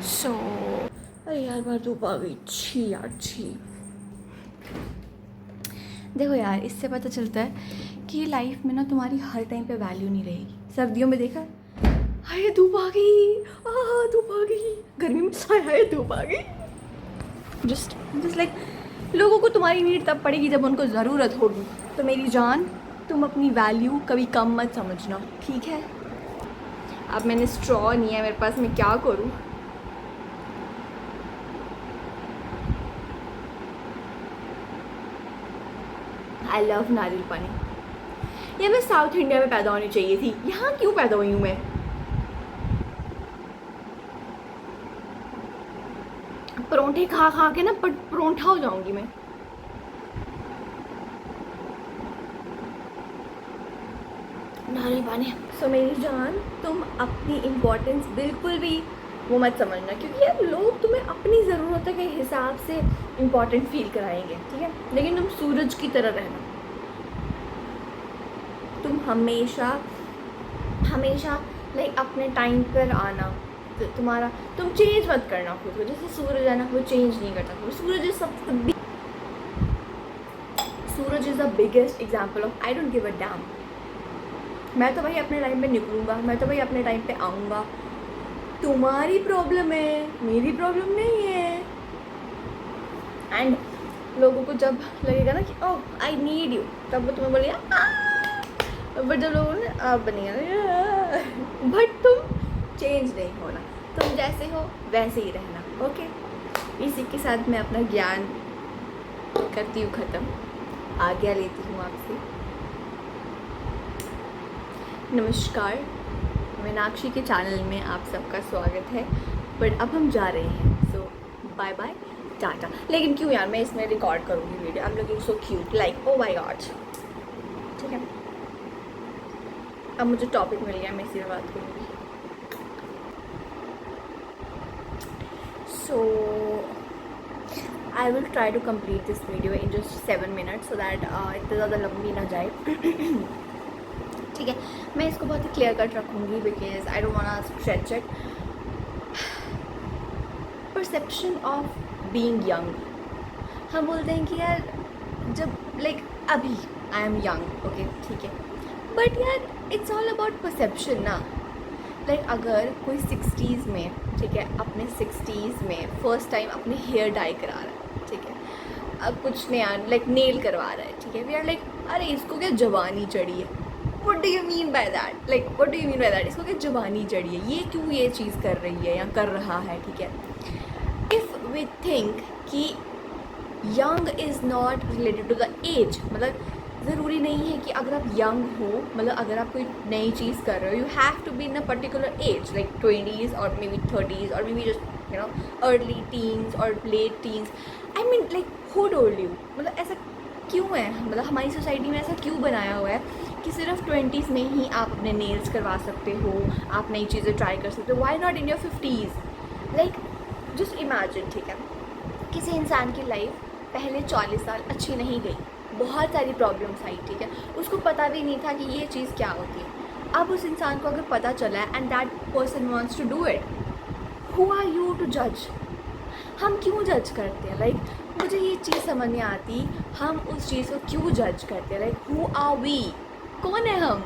सो अरे यार बार धूप आ गई, छी यार छी। देखो यार, इससे पता चलता है कि लाइफ में ना तुम्हारी हर टाइम पे वैल्यू नहीं रहेगी। सर्दियों में देखा, हाय धूप आ गई, धूप आ गई। गर्मी में हाय धूप आ गई। जस्ट लाइक लोगों को तुम्हारी नीड तब पड़ेगी जब उनको ज़रूरत होगी। तो मेरी जान, तुम अपनी वैल्यू कभी कम मत समझना, ठीक है। अब मैंने स्ट्रॉ नहीं है मेरे पास, मैं क्या करूँ। आई लव नारियल पानी। ये मैं साउथ इंडिया में पैदा होनी चाहिए थी, यहाँ क्यों पैदा हुई हूँ मैं। परोंठे खा खा के ना परोंठा हो जाऊंगी मैं। नारियल पानी। सो मेरी जान, तुम अपनी इम्पोर्टेंस बिल्कुल भी वो मत समझना, क्योंकि यार लोग तुम्हें अपनी ज़रूरतों के हिसाब से इम्पोर्टेंट फील कराएंगे, ठीक है। लेकिन तुम सूरज की तरह रहना। तुम हमेशा हमेशा लाइक अपने टाइम पर आना। तो तुम चेंज मत करना खुद को। जैसे सूरज है ना, वो चेंज नहीं करता। Suraj is the biggest example of I don't give a damn. मैं तो भाई अपने टाइम पे निकलूँगा, मैं तो भाई अपने टाइम पे आऊँगा। तुम्हारी प्रॉब्लम है, मेरी प्रॉब्लम नहीं है। एंड लोगों को जब लगेगा ना कि ओह आई नीड यू, तब वो तुम्हें बोलेगा। बट जब लोगों ने आप बनेगा, बट तुम चेंज नहीं होना। तुम जैसे हो वैसे ही रहना, ओके। इसी के साथ मैं अपना ज्ञान करती हूँ ख़त्म, आज्ञा लेती हूँ आपसे। नमस्कार, मीनाक्षी के चैनल में आप सबका स्वागत है। बट अब हम जा रहे हैं, सो बाय बाय टाटा। लेकिन क्यों यार, मैं इसमें रिकॉर्ड करूँगी video. I am looking so cute, like oh my God. ठीक है, अब मुझे टॉपिक मिल गया, मैं इसी में बात करूँगी। So I will try to complete this video in just 7 minutes, so that इतना ज़्यादा लंबी ना जाए। ठीक है, मैं इसको बहुत ही क्लियर कट रखूँगी because I don't want to stretch it. Perception of being young. हम बोलते हैं कि यार जब लाइक अभी आई एम यंग, ओके ठीक है, बट यार इट्स ऑल अबाउट परसेप्शन ना। लाइक अगर कोई 60s में, ठीक है, अपने 60s में फर्स्ट टाइम अपने हेयर डाई करा रहा है, ठीक है, अब कुछ नया लाइक नेल करवा रहा है, ठीक है, वी आर लाइक अरे इसको क्या जवानी चढ़ी है। What do you mean by that, like what do you mean by that, इसको क्या जवानी चढ़ी है, ये क्यों ये चीज़ कर रही है या कर रहा है, ठीक है। इफ़ वी थिंक कि young is not related to the age, मतलब ज़रूरी नहीं है कि अगर आप यंग हो, मतलब अगर आप कोई नई चीज़ कर रहे हो, you have to be in a particular age like 20s और मे बी 30s और maybe just you know early teens और late teens. I mean like who told you, मतलब ऐसा क्यों है, मतलब हमारी सोसाइटी में ऐसा क्यों बनाया हुआ है कि सिर्फ 20s में ही आप अपने नेल्स करवा सकते हो, आप नई चीज़ें ट्राई कर सकते हो। Why not in your 50s। Like just imagine, ठीक है, किसी इंसान की लाइफ पहले 40 साल अच्छी नहीं गई, बहुत सारी प्रॉब्लम्स आई, ठीक है, उसको पता भी नहीं था कि ये चीज़ क्या होती है। अब उस इंसान को अगर पता चला है and that person wants to do it, who are you to जज। हम क्यों जज करते हैं, लाइक मुझे ये चीज़ समझ नहीं आती, हम उस चीज़ को क्यों जज करते हैं। लाइक हु आर वी, कौन है हम।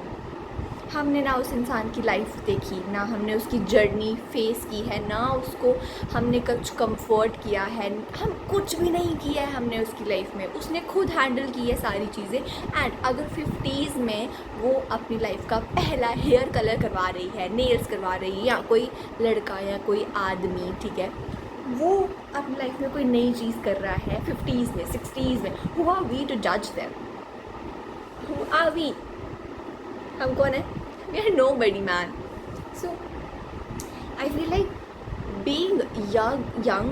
हमने ना उस इंसान की लाइफ देखी, ना हमने उसकी जर्नी फेस की है, ना उसको हमने कुछ कंफर्ट किया है, हम कुछ भी नहीं किया है हमने उसकी लाइफ में। उसने खुद हैंडल की है सारी चीज़ें। एंड अगर 50s में वो अपनी लाइफ का पहला हेयर कलर करवा रही है, नेल्स करवा रही है, या कोई लड़का या कोई आदमी, ठीक है, वो अपनी लाइफ में कोई नई चीज़ कर रहा है 50s में 60s में, हु आर वी टू जज देम। हु आर वी, हम कौन है, we are nobody man. So I feel like being young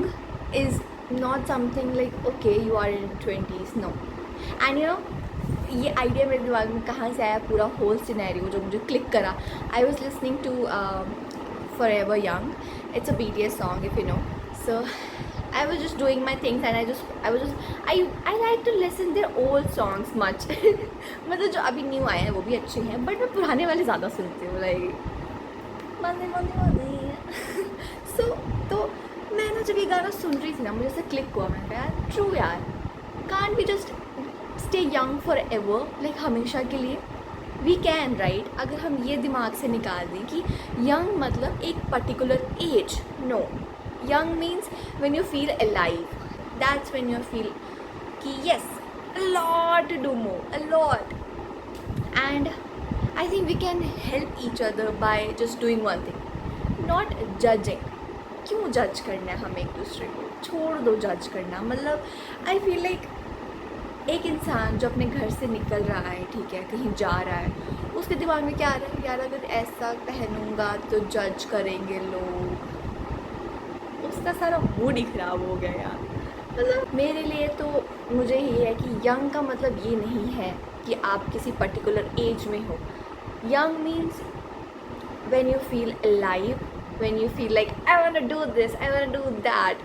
is not something like okay you are in 20s, no. And you know ये idea मेरे दिमाग में कहाँ से आया, पूरा होल सिनेरियो जो मुझे क्लिक करा। I was listening to Forever Young, it's a BTS song if you know. So I was just doing my things and I like to listen their old songs much. मतलब जो अभी new आए हैं वो भी अच्छे हैं, बट मैं पुराने वाले ज़्यादा सुनती हूँ, लाइक so तो गाना सुन रही थी ना, मुझे ऐसे क्लिक हुआ, मैंने कहा यार ट्रू यार, can't be just stay young for ever, like हमेशा के लिए. वी कैन राइट, अगर हम ये दिमाग से निकाल दें कि यंग मतलब एक particular age. No, young means when you feel alive, that's when you feel कि yes a lot to do more, a lot. And I think we can help each other by just doing one thing, not judging. क्यों जज करना है हम एक दूसरे को, छोड़ दो जज करना. मतलब आई फील लाइक एक इंसान जो अपने घर से निकल रहा है, ठीक है, कहीं जा रहा है, उसके दिमाग में क्या आ रहा है, यार अगर ऐसा पहनूंगा तो जज करेंगे लोग, उसका सारा मूड ही ख़राब हो गया यार. मतलब मेरे लिए तो मुझे ये है कि यंग का मतलब ये नहीं है कि आप किसी पर्टिकुलर एज में हो. Young means when you feel alive, when you feel like I want to do this, I want to do that.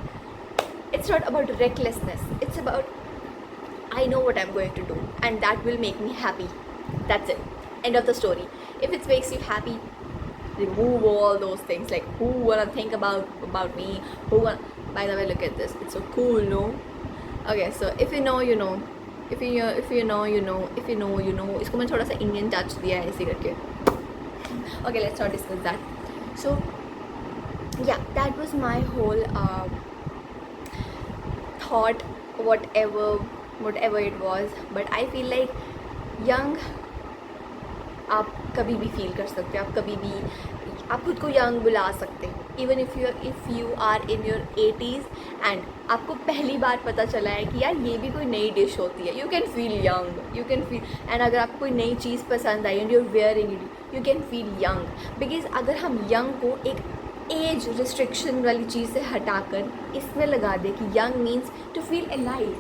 It's not about recklessness, it's about I know what I'm going to do and that will make me happy. That's it. End of the story. If it makes you happy, remove all those things like who wanna think about me, who wanna... By the way, look at this. It's so cool, no? Okay, so if you know, you know. If you know, you know. If you know, you know. इसको मैंने थोड़ा सा Indian touch दिया है ऐसे करके. Okay, let's not discuss that. So, yeah, that was my whole thought, whatever it was. But I feel like young, आप कभी भी फील कर सकते हो, आप कभी भी आप खुद को यंग बुला सकते हो. Even if you are in your 80s and आपको पहली बार पता चला है कि यार ये भी कोई नई डिश होती है, you can feel young, you can feel. And अगर आपको कोई नई चीज़ पसंद आई and you are wearing it, you can feel young. Because अगर हम यंग को एक एज रिस्ट्रिक्शन वाली चीज़ से हटाकर इसमें लगा दे कि young means to feel alive,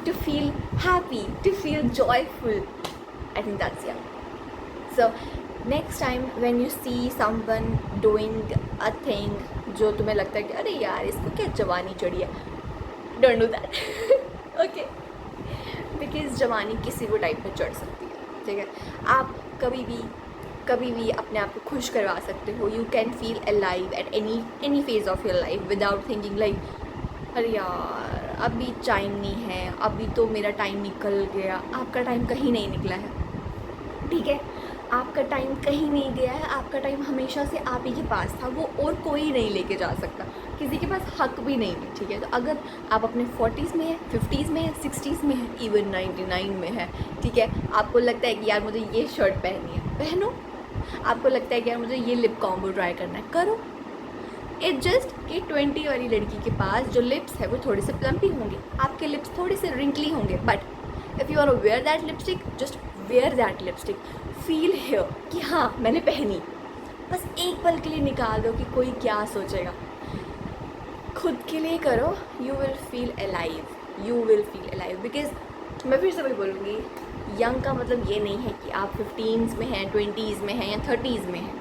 to feel happy, to feel joyful, I think that's young. So next time when you see someone doing a thing जो तुम्हें लगता है कि अरे यार इसको क्या जवानी चढ़ी है, don't do that. Okay, because जवानी किसी भी टाइप में चढ़ सकती है, ठीक है. आप कभी भी अपने आप को खुश करवा सकते हो. You can feel alive at any phase of your life without thinking like अरे यार अभी टाइम नहीं है, अभी तो मेरा टाइम निकल गया. आपका टाइम कहीं नहीं निकला है, ठीक है. आपका टाइम कहीं नहीं गया है, आपका टाइम हमेशा से आप ही के पास था, वो और कोई नहीं लेके जा सकता, किसी के पास हक भी नहीं है, ठीक है. तो अगर आप अपने 40s में है, 50s में है, 60s में है, इवन 99 में है, ठीक है, आपको लगता है कि यार मुझे ये शर्ट पहननी है, पहनो. आपको लगता है कि यार मुझे ये लिप कॉम्बो ट्राई करना है, करो. इट्स जस्ट कि 20 वाली लड़की के पास जो लिप्स है वो थोड़े से प्लम्पी होंगे, आपके लिप्स थोड़े से रिंकली होंगे. But if you want to wear that lipstick, just wear that lipstick. Feel here कि हाँ मैंने पहनी. बस एक पल के लिए निकाल दो कि कोई क्या सोचेगा. खुद के लिए करो. You will feel alive, you will feel alive. Because मैं फिर से वही बोलूँगी, यंग का मतलब ये नहीं है कि आप 15s में हैं, 20s में हैं या 30s में हैं.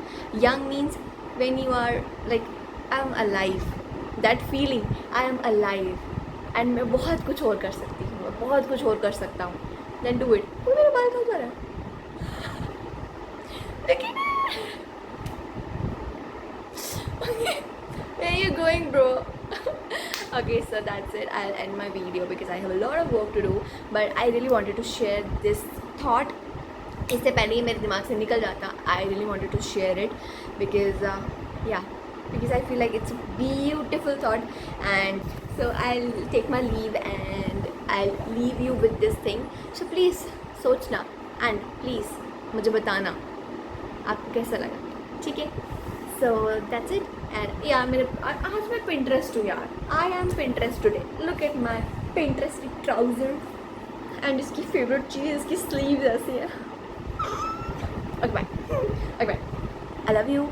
Young means when you are like I am alive, that feeling I am alive and मैं बहुत कुछ और कर सकती हूँ, मैं बहुत कुछ और कर सकता हूँ. Then do it. वो मेरा बाल कहाँ जा रहा है? लेकिन where are you going, bro? Okay, so that's it. I'll end my video because I have a lot of work to do, but I really wanted to share this thought. इससे पहले ही मेरे दिमाग से निकल जाता. I really wanted to share it because yeah, because I feel like it's a beautiful thought. And so I'll take my leave and I'll leave you with this thing. So please सोचना and please मुझे बताना आपको कैसा लगा, ठीक है. So that's it. And यार मेरे आज मैं Pinterest हूँ यार. I am Pinterest today. Look at my Pinterest trouser and इसकी favorite चीज़ इसकी sleeves ऐसी है. Okay bye. Okay bye. I love you.